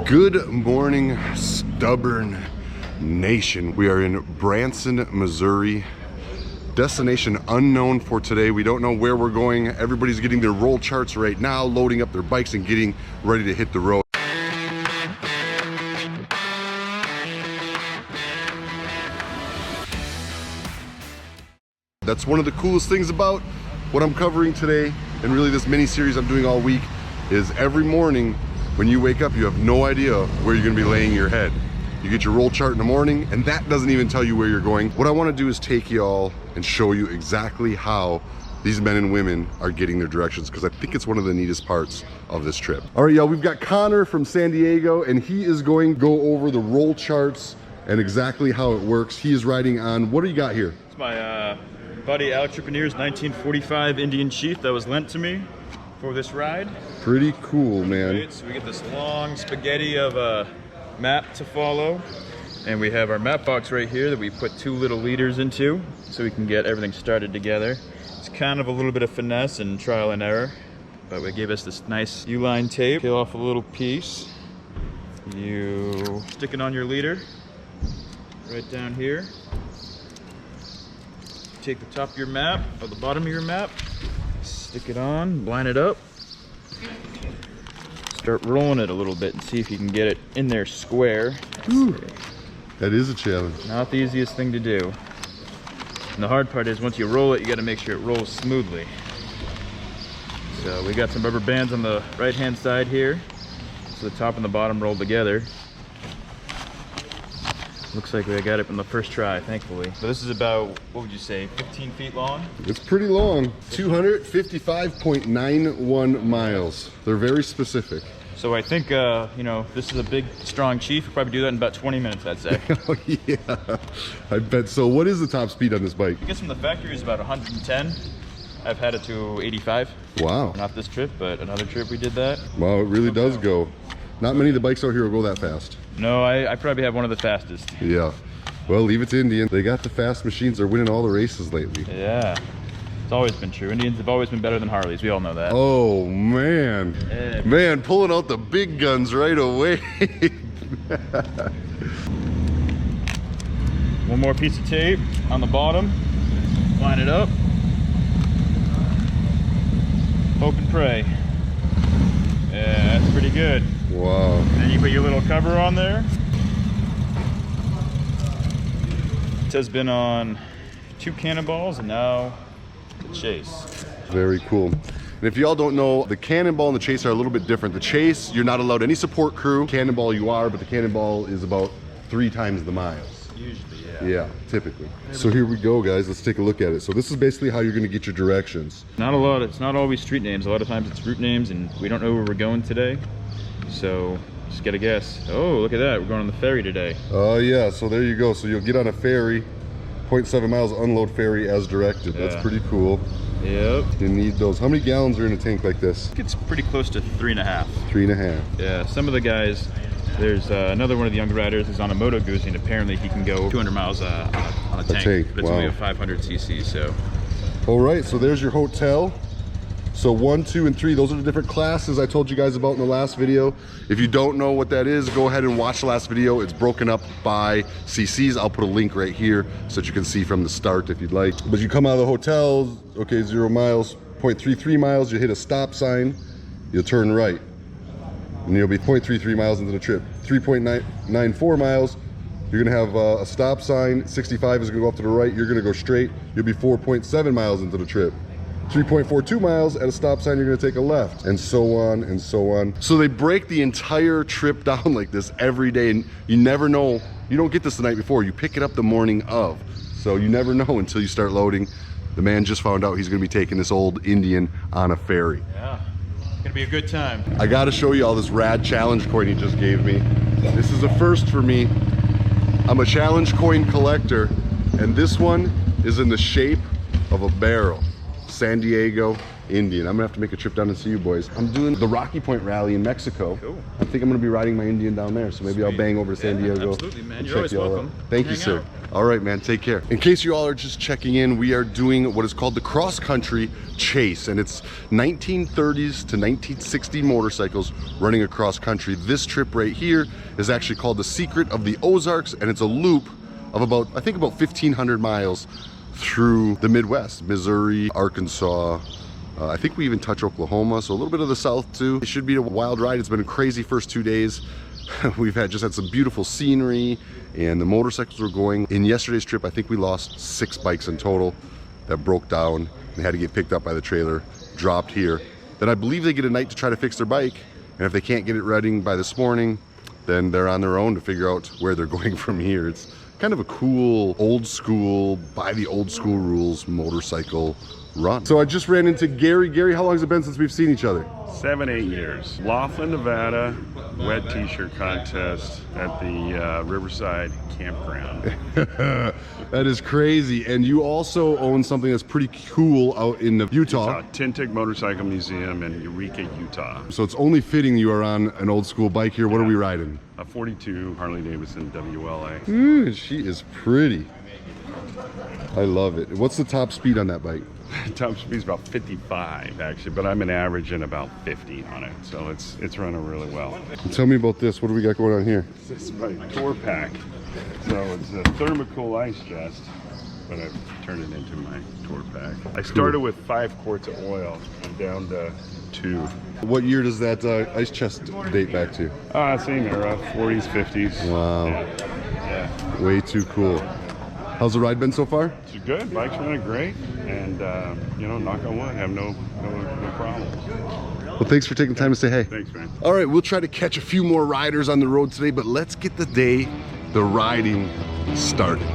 Good morning, stubborn nation. We are in Branson, Missouri. Destination unknown for today. We don't know where we're going. Everybody's getting their roll charts right now, loading up their bikes and getting ready to hit the road. That's one of the coolest things about what I'm covering today, and really this mini series I'm doing all week, is every morning when you wake up, you have no idea where you're gonna be laying your head. You get your roll chart in the morning, and that doesn't even tell you where you're going. What I wanna do is take y'all and show you exactly how these men and women are getting their directions, because I think it's one of the neatest parts of this trip. All right, y'all, we've got Connor from San Diego, and he is going to go over the roll charts and exactly how it works. He is riding on, what do you got here? It's my buddy Alex Tripanier's 1945 Indian Chief that was lent to me for this ride. Pretty cool, man. Right, so we get this long spaghetti of a map to follow, and we have our map box right here that we put 2 little leaders into so we can get everything started together. It's kind of a little bit of finesse and trial and error, but they gave us this nice U-line tape. Peel off a little piece, you stick it on your leader right down here. Take the top of your map or the bottom of your map, stick it on, line it up, start rolling it a little bit and see if you can get it in there square. That is a challenge. Not the easiest thing to do. And the hard part is once you roll it, you got to make sure it rolls smoothly. So we got some rubber bands on the right hand side here, so the top and the bottom roll together. Looks like we got it from the first try, thankfully. So this is about, what would you say, 15 feet long? It's pretty long. 255.91 miles. They're very specific. So I think, you know, this is a big, strong chief. We'll probably do that in about 20 minutes, I'd say. Oh, yeah. I bet. So what is the top speed on this bike? I guess from the factory is about 110. I've had it to 85. Wow. Not this trip, but another trip we did that. Wow, it really does go. Not many of the bikes out here will go that fast. No, I probably have one of the fastest. Yeah. Well, leave it to Indian. They got the fast machines. They're winning all the races lately. Yeah. It's always been true. Indians have always been better than Harleys. We all know that. Oh, man. Yeah. Man, pulling out the big guns right away. One more piece of tape on the bottom. Line it up. Hope and pray. Yeah, that's pretty good. Wow. Then you put your little cover on there. It has been on 2 cannonballs and now the chase. Very cool. And if y'all don't know, the cannonball and the chase are a little bit different. The chase, you're not allowed any support crew. Cannonball you are, but the cannonball is about 3 times the miles. Usually, yeah. Yeah, typically. So here we go, guys. Let's take a look at it. So this is basically how you're going to get your directions. Not a lot. It's not always street names. A lot of times it's route names, and we don't know where we're going today. So just get a guess. Oh, look at that. We're going on the ferry today. Oh, yeah. So there you go. So you'll get on a ferry, 0.7 miles unload ferry as directed. Yeah. That's pretty cool. Yep. You need those. How many gallons are in a tank like this? It's pretty close to 3.5. 3.5. Yeah. Some of the guys. There's another one of the young riders who's on a Moto Guzzi, and apparently he can go 200 miles on a tank. But it's only a 500 cc, so. All right, so there's your hotel. So 1, 2, and 3, those are the different classes I told you guys about in the last video. If you don't know what that is, go ahead and watch the last video. It's broken up by cc's. I'll put a link right here so that you can see from the start if you'd like. But you come out of the hotel, okay, 0 miles, 0.33 miles, you hit a stop sign, you'll turn right. And you'll be 0.33 miles into the trip. 3.94 miles, you're gonna have a stop sign. 65 is gonna go off to the right, you're gonna go straight. You'll be 4.7 miles into the trip. 3.42 miles at a stop sign, you're gonna take a left, and so on and so on. So they break the entire trip down like this every day, and you never know. You don't get this the night before, you pick it up the morning of. So you never know until you start loading. The man just found out he's gonna be taking this old Indian on a ferry. Yeah. Gonna be a good time. I gotta show you all this rad challenge coin he just gave me. This is a first for me. I'm a challenge coin collector, and this one is in the shape of a barrel. San Diego, Indian. I'm gonna have to make a trip down and see you boys. I'm doing the Rocky Point Rally in Mexico. Cool. I think I'm gonna be riding my Indian down there, so maybe I'll bang over to San Diego. Absolutely, man. and You're always check y'all welcome. out. Thank you, sir. All right, man, take care. In case you all are just checking in, we are doing what is called the cross country chase, and it's 1930s to 1960 motorcycles running across country. This trip right here is actually called the Secret of the Ozarks, and it's a loop of about, I think about 1,500 miles through the Midwest, Missouri, Arkansas. I think we even touch Oklahoma, so a little bit of the South too. It should be a wild ride. It's been a crazy first 2 days. We've just had some beautiful scenery, and the motorcycles were going. In yesterday's trip, I think we lost 6 bikes in total that broke down and had to get picked up by the trailer, dropped here. Then I believe they get a night to try to fix their bike, and if they can't get it running by this morning, then they're on their own to figure out where they're going from here. It's kind of a cool, old school, by the old school rules motorcycle run. So I just ran into Gary. Gary, how long has it been since we've seen each other? 7, 8 years. Laughlin, Nevada, wet t-shirt contest at the Riverside campground. That is crazy. And you also own something that's pretty cool out in Utah. Tintic Motorcycle Museum in Eureka, Utah. So it's only fitting you are on an old school bike here. What are we riding? A 42 Harley Davidson WLA. She is pretty. I love it. What's the top speed on that bike? Top speed's about 55 actually, but I'm an average in about 50 on it, so it's running really well. Tell me about this. What do we got going on here? This is my tour pack. So it's a thermocool ice chest, but I've turned it into my tour pack. I started with 5 quarts of oil. I'm down to 2. What year does that ice chest date back to? Same era, 40s, 50s. Wow. Yeah. Way too cool. How's the ride been so far? It's good. Bike's running great, and you know, knock on wood, have no problems. Well, thanks for taking the time to say hey. Thanks, man. All right, we'll try to catch a few more riders on the road today, but let's get the riding started.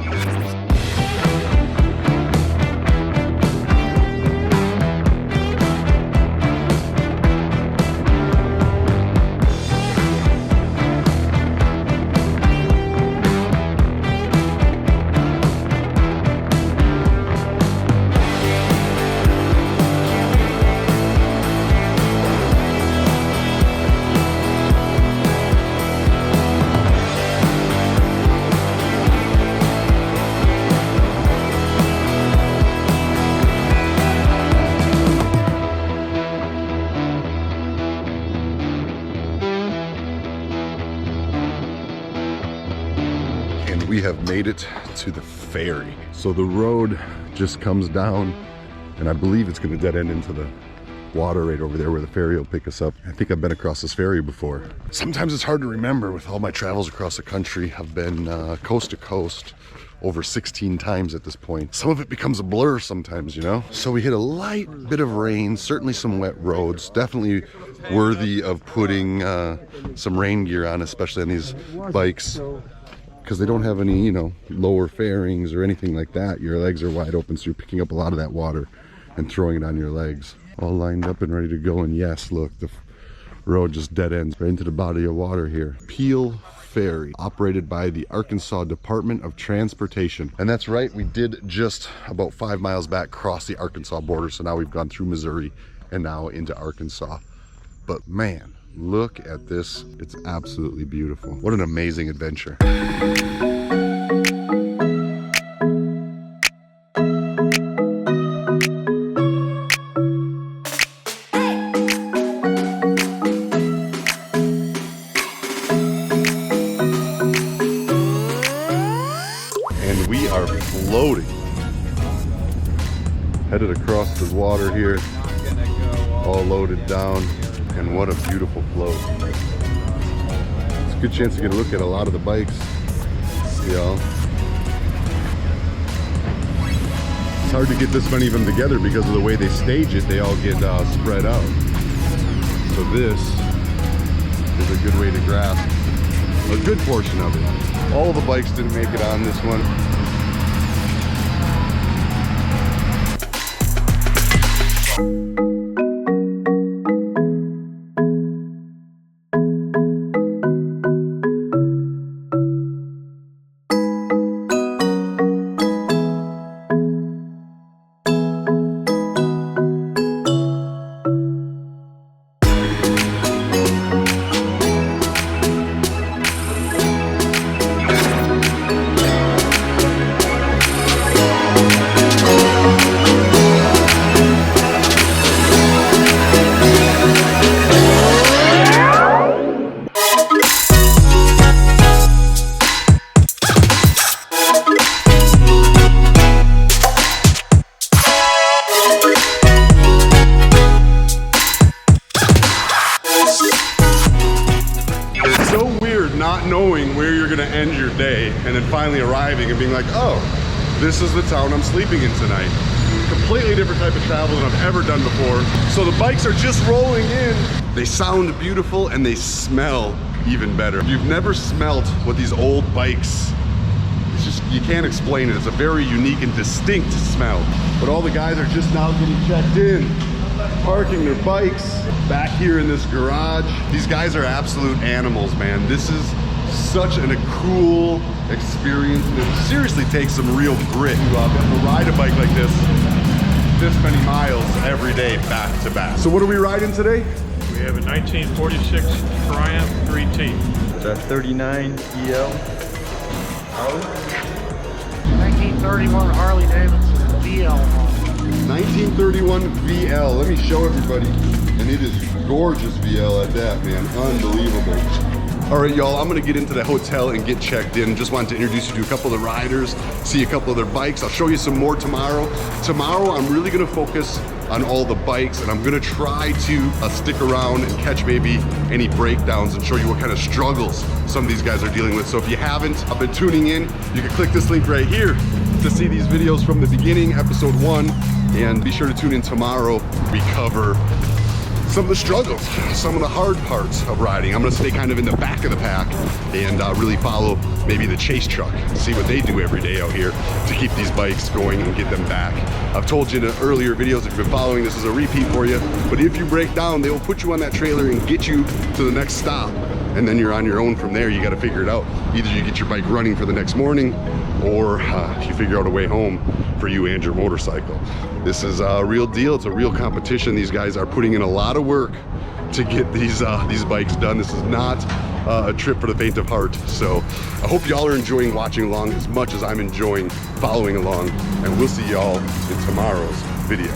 We have made it to the ferry. So the road just comes down, and I believe it's going to dead end into the water right over there where the ferry will pick us up. I think I've been across this ferry before. Sometimes it's hard to remember with all my travels across the country. I've been coast to coast over 16 times at this point. Some of it becomes a blur sometimes, you know? So we hit a light bit of rain, certainly some wet roads, definitely worthy of putting some rain gear on, especially on these bikes, because they don't have any, you know, lower fairings or anything like that. Your legs are wide open, so you're picking up a lot of that water and throwing it on your legs. All lined up and ready to go, and yes, look, the road just dead ends right into the body of water here. Peel Ferry, operated by the Arkansas Department of Transportation. And that's right, we did just about 5 miles back cross the Arkansas border, so now we've gone through Missouri and now into Arkansas. But man, look at this. It's absolutely beautiful. What an amazing adventure. And we are floating. Headed across the water here, all loaded down. And what a beautiful float. It's a good chance to get a look at a lot of the bikes. You know, it's hard to get this many of them together because of the way they stage it. They all get spread out. So this is a good way to grasp a good portion of it. All the bikes didn't make it on this one. not knowing where you're gonna end your day, and then finally arriving and being like, oh, this is the town I'm sleeping in tonight. Completely different type of travel than I've ever done before. So the bikes are just rolling in. They sound beautiful and they smell even better. If you've never smelt what these old bikes, it's just, you can't explain it. It's a very unique and distinct smell. But all the guys are just now getting checked in, parking their bikes back here in this garage. These guys are absolute animals, man. This is such a cool experience. It seriously takes some real grit to ride a bike like this many miles every day back to back. So what are we riding today? We have a 1946 Triumph 3T. It's a 39 EL. 1931 Harley Davidson VL model. 1931 VL. Let me show everybody. And it is gorgeous VL at that, man. Unbelievable. All right, y'all, I'm gonna get into the hotel and get checked in. Just wanted to introduce you to a couple of the riders, see a couple of their bikes. I'll show you some more tomorrow. Tomorrow, I'm really gonna focus on all the bikes, and I'm gonna try to stick around and catch maybe any breakdowns and show you what kind of struggles some of these guys are dealing with. So if you haven't been tuning in, you can click this link right here to see these videos from the beginning, episode 1, and be sure to tune in tomorrow. We cover some of the struggles, some of the hard parts of riding. I'm gonna stay kind of in the back of the pack and really follow maybe the chase truck, see what they do every day out here to keep these bikes going and get them back. I've told you in earlier videos, if you've been following, this is a repeat for you, but if you break down, they will put you on that trailer and get you to the next stop, and then you're on your own from there. You gotta figure it out. Either you get your bike running for the next morning, or you figure out a way home for you and your motorcycle. This is a real deal. It's a real competition. These guys are putting in a lot of work to get these bikes done. This is not a trip for the faint of heart. So I hope y'all are enjoying watching along as much as I'm enjoying following along, and we'll see y'all in tomorrow's video.